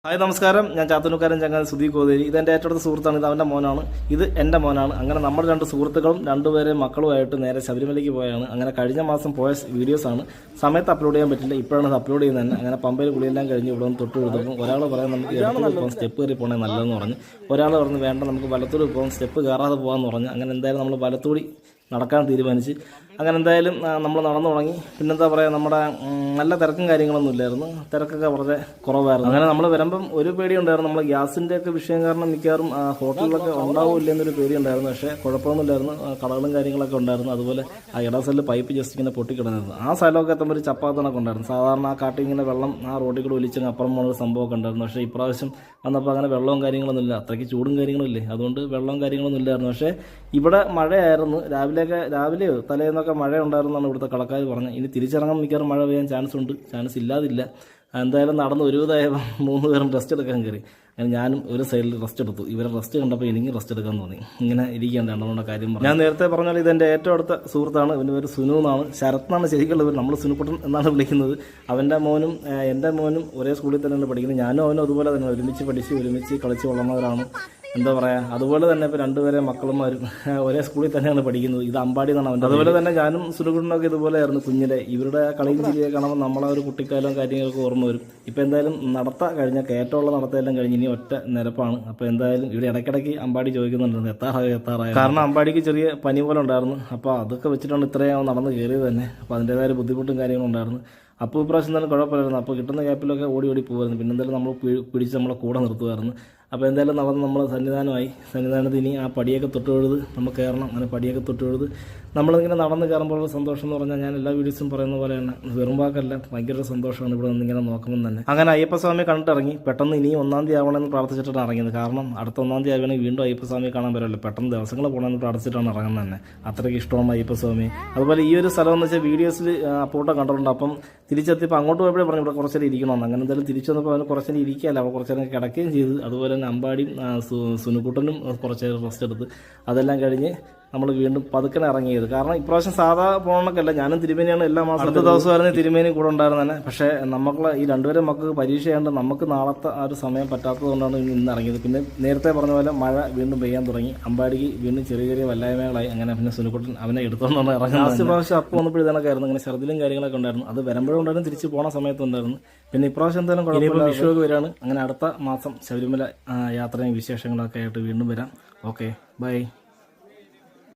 Hi നമസ്കാരം, ഞാൻ ചാത്തനുക്കാരൻ ചങ്ങാതി സുധി കോതേരി. ഇതെൻ്റെ ഏറ്റവും അടുത്ത സുഹൃത്താണ്. ഇത് അവൻ്റെ മോനാണ്, ഇത് എൻ്റെ മോനാണ്. അങ്ങനെ നമ്മുടെ രണ്ട് സുഹൃത്തുക്കളും രണ്ടുപേരെ മക്കളുമായിട്ട് നേരെ ശബരിമലയ്ക്ക് പോയാണ്. അങ്ങനെ കഴിഞ്ഞ മാസം പോയ വീഡിയോസാണ്. സമയത്ത് അപ്ലോഡ് ചെയ്യാൻ പറ്റില്ല, ഇപ്പോഴാണ് അപ്ലോഡ് ചെയ്യുന്നത് തന്നെ. അങ്ങനെ പമ്പയിൽ കുളിയെല്ലാം കഴിഞ്ഞ് ഇവിടെ നിന്ന് തൊട്ട് എഴുതുമ്പോൾ ഒരാൾ പറയാൻ നമുക്ക് ഇടത്തോട് പോകാൻ സ്റ്റെപ്പ് കയറി പോകണേ നല്ലതെന്ന് പറഞ്ഞു. ഒരാൾ പറഞ്ഞ് വേണ്ട, നമുക്ക് വലത്തോട് പോകാൻ സ്റ്റെപ്പ് കയറാതെ പോകാമെന്ന് പറഞ്ഞു. അങ്ങനെ എന്തായാലും നമ്മൾ വലത്തോടി നടക്കാൻ തീരുമാനിച്ച് അങ്ങനെ എന്തായാലും നമ്മൾ നടന്നു തുടങ്ങി. പിന്നെന്താ പറയുക, നമ്മുടെ നല്ല തിരക്കും കാര്യങ്ങളൊന്നും ഇല്ലായിരുന്നു, തിരക്കൊക്കെ വളരെ കുറവായിരുന്നു. അങ്ങനെ നമ്മൾ വരുമ്പം ഒരു പേടിയുണ്ടായിരുന്നു, നമ്മൾ ഗ്യാസിൻ്റെ ഒക്കെ വിഷയം കാരണം മിക്കവാറും ഹോട്ടലിലൊക്കെ ഉണ്ടാവില്ല എന്നൊരു പേടിയുണ്ടായിരുന്നു. പക്ഷേ കുഴപ്പമൊന്നുമില്ലായിരുന്നു, കടകളും കാര്യങ്ങളൊക്കെ ഉണ്ടായിരുന്നു. അതുപോലെ ആ ഇടസലിൽ പൈപ്പ് ജസ്റ്റ് ഇങ്ങനെ പൊട്ടിക്കിടന്നിരുന്നു. ആ സ്ഥലമൊക്കെ എത്തുമ്പോൾ ഒരു ചപ്പാത്തണൊക്കെ ഉണ്ടായിരുന്നു. സാധാരണ ആ കാട്ടിൽ ഇങ്ങനെ വെള്ളം ആ റോഡിൽ കൂടെ ഒലിച്ചങ്ങ് അപ്പുറം പോകുന്ന ഒരു സംഭവമൊക്കെ ഉണ്ടായിരുന്നു. പക്ഷേ ഇപ്രാവശ്യം വന്നപ്പോൾ അങ്ങനെ വെള്ളവും കാര്യങ്ങളൊന്നും ഇല്ല, അത്രയ്ക്ക് ചൂടും കാര്യങ്ങളും ഇല്ലേ, അതുകൊണ്ട് വെള്ളവും കാര്യങ്ങളൊന്നും ഇല്ലായിരുന്നു. പക്ഷേ ഇവിടെ മഴയായിരുന്നു, രാവിലെയോ തലേന്നൊക്കെ മഴ ഉണ്ടായിരുന്നാണ് ഇവിടുത്തെ കളക്കാർ പറഞ്ഞത്. ഇനി തിരിച്ചിറങ്ങാൻ മിക്കവാറും മഴ പെയ്യാൻ ചാൻസ് ഇല്ലാതില്ല. എന്തായാലും നടന്ന് ഒരുവിധമായപ്പോൾ 3 പേരും റെസ്റ്റ് എടുക്കാൻ കയറി. അങ്ങനെ ഞാനും ഒരു സൈഡിൽ റെസ്റ്റ് എടുത്തു. ഇവരെ റെസ്റ്റ് കണ്ടപ്പോൾ എനിക്ക് റെസ്റ്റ് എടുക്കാൻ തോന്നി. ഇങ്ങനെ ഇരിക്കേണ്ട നമ്മുടെ കാര്യം പറഞ്ഞു. ഞാൻ നേരത്തെ പറഞ്ഞാൽ ഇതെൻ്റെ ഏറ്റവും അടുത്ത സുഹൃത്താണ്. ഇവൻ്റെ പേര് സുനു എന്നാണ്, ശരത് എന്നാണ് ശരിക്കുള്ള പേര്, നമ്മൾ സുനുക്കുട്ടൻ എന്നാണ് വിളിക്കുന്നത്. അവൻ്റെ മോനും എൻ്റെ മോനും ഒരേ സ്കൂളിൽ തന്നെയാണ് പഠിക്കുന്നത്. ഞാനും അവനും അതുപോലെ തന്നെ ഒരുമിച്ച് പഠിച്ച് ഒരുമിച്ച് കളിച്ച് വളർന്നവരാണ്. എന്താ പറയുക, അതുപോലെ തന്നെ ഇപ്പോൾ രണ്ടുപേരെ മക്കളുമാരും ഒരേ സ്കൂളിൽ തന്നെയാണ് പഠിക്കുന്നത്. ഇത് അമ്പാടി എന്നാണ് അവൻ്റെ. അതുപോലെ തന്നെ ഞാനും സുനുകുട്ടനൊക്കെ ഇതുപോലെയായിരുന്നു കുഞ്ഞിലെ. ഇവരുടെ കളിയും ചിരിയൊക്കെ കാണുമ്പോൾ നമ്മളെ ഒരു കുട്ടിക്കാലവും കാര്യങ്ങളൊക്കെ ഓർമ്മ വരും. ഇപ്പോൾ എന്തായാലും കഴിഞ്ഞ കയറ്റമുള്ള നടത്തമെല്ലാം കഴിഞ്ഞ് ഇനി ഒറ്റ നിരപ്പാണ്. അപ്പോൾ എന്തായാലും ഇവിടെ ഇടയ്ക്കിടയ്ക്ക് അമ്പാടി ചോദിക്കുന്നുണ്ടായിരുന്നു എത്താറായി. കാരണം അമ്പാടിക്ക് ചെറിയ പനി പോലെ ഉണ്ടായിരുന്നു. അപ്പോൾ അതൊക്കെ വെച്ചിട്ടാണ് ഇത്രയും നടന്ന് കയറിയത് തന്നെ. അപ്പോൾ അതിൻ്റേതായ ബുദ്ധിമുട്ടും കാര്യങ്ങളും ഉണ്ടായിരുന്നു. അപ്പോൾ ഇപ്രാവശ്യം തന്നെ കുഴപ്പമില്ലായിരുന്നു. അപ്പോൾ കിട്ടുന്ന ഗ്യാപ്പിലൊക്കെ ഓടി പോകുമായിരുന്നു. പിന്നെ എന്തായാലും നമ്മൾ പിടിച്ച് നമ്മളെ കൂടെ നിർത്തുമായിരുന്നു. അപ്പോൾ എന്തായാലും നടന്ന് നമ്മൾ സന്നിധാനത്ത് ഇനി ആ പടിയൊക്കെ തൊട്ട് നമുക്ക് കയറണം. അങ്ങനെ പടിയൊക്കെ തൊട്ട് നമ്മളിങ്ങനെ നടന്ന് കയറുമ്പോഴുള്ള സന്തോഷം എന്ന് പറഞ്ഞാൽ ഞാൻ എല്ലാ വീഡിയോസും പറയുന്ന പോലെ തന്നെ വെറും വാക്കല്ല, ഭയങ്കര സന്തോഷമാണ് ഇവിടെ നിന്നിങ്ങനെ നോക്കുമ്പോൾ തന്നെ. അങ്ങനെ അയ്യപ്പസ്വാമിയെ കണ്ടിട്ടിറങ്ങി. പെട്ടെന്ന് ഇനി 1-ാം തീയതി ആവണമെന്ന് പ്രാർത്ഥിച്ചിട്ടാണ് ഇറങ്ങിയത്. കാരണം അടുത്ത 1-ാം തീയതി ആവുകയാണെങ്കിൽ വീണ്ടും അയ്യപ്പസ്വാമിയെ കാണാൻ പറ്റുമല്ലോ. പെട്ടെന്ന് ദിവസങ്ങൾ പോകണമെന്ന് പ്രാർത്ഥിച്ചിട്ടാണ് ഇറങ്ങുന്നത് തന്നെ. അത്രയ്ക്ക് ഇഷ്ടമാണ് അയ്യപ്പസ്വാമി. അതുപോലെ ഈ ഒരു സ്ഥലം എന്ന് വെച്ചാൽ വീഡിയോസിൽ ഫോട്ടോ കണ്ടിട്ടുണ്ട്. അപ്പം തിരിച്ചെത്തിയപ്പോൾ അങ്ങോട്ട് പോയപ്പോഴേ പറഞ്ഞു ഇവിടെ കുറച്ചേരം ഇരിക്കണമെന്ന്. അങ്ങനെ എന്തായാലും തിരിച്ചു വന്നപ്പോൾ അവന് കുറച്ചേരം ഇരിക്കുകയല്ല, അപ്പോൾ കുറച്ചേരം കിടക്കുകയും ചെയ്തു. അതുപോലെ തന്നെ അമ്പാടിയും സുനുക്കുട്ടനും കുറച്ചേരം റെസ്റ്റ് എടുത്ത് അതെല്ലാം കഴിഞ്ഞ് നമ്മൾ വീണ്ടും പതുക്കനെ ഇറങ്ങിയത്. കാരണം ഇപ്രാവശ്യം സാധാ പോകണമൊക്കെയല്ല, ഞാനും തിരുമേനിയാണ് എല്ലാ മാസം. അടുത്ത ദിവസമായിരുന്നു തിരുമേനി കൂടെ ഉണ്ടായിരുന്നു തന്നെ. പക്ഷേ നമ്മളെ ഈ രണ്ടുപേരും മക്കൾക്ക് പരീക്ഷയാണ്ട് നമുക്ക് നാളത്തെ ആ ഒരു സമയം പറ്റാത്തത് കൊണ്ടാണ് ഇന്ന് ഇറങ്ങിയത്. പിന്നെ നേരത്തെ പറഞ്ഞ പോലെ മഴ വീണ്ടും പെയ്യാൻ തുടങ്ങി. അമ്പാടിക്ക് വീണ്ടും ചെറിയ വല്ലായ്മകളായി. അങ്ങനെ പിന്നെ സുനുക്കുട്ടൻ അവനെ എടുത്തുകൊണ്ടാണ് ഇറങ്ങുന്നത്. ലാസ്റ്റ് പ്രാവശ്യം അപ്പോൾ വന്നപ്പോൾ ഇതൊക്കെ ആയിരുന്നു. അങ്ങനെ ഛർദിലും കാര്യങ്ങളൊക്കെ ഉണ്ടായിരുന്നു. അത് വരുമ്പോഴും ഉണ്ടായിരുന്നു, തിരിച്ച് പോണ സമയത്തുണ്ടായിരുന്നു. പിന്നെ ഇപ്രാവശ്യം എന്തായാലും കുഴപ്പമില്ല, വിഷുവൊക്കെ വരികയാണ്. അങ്ങനെ അടുത്ത മാസം ശബരിമല യാത്രയും വിശേഷങ്ങളൊക്കെ ആയിട്ട് വീണ്ടും വരാം. Okay, by.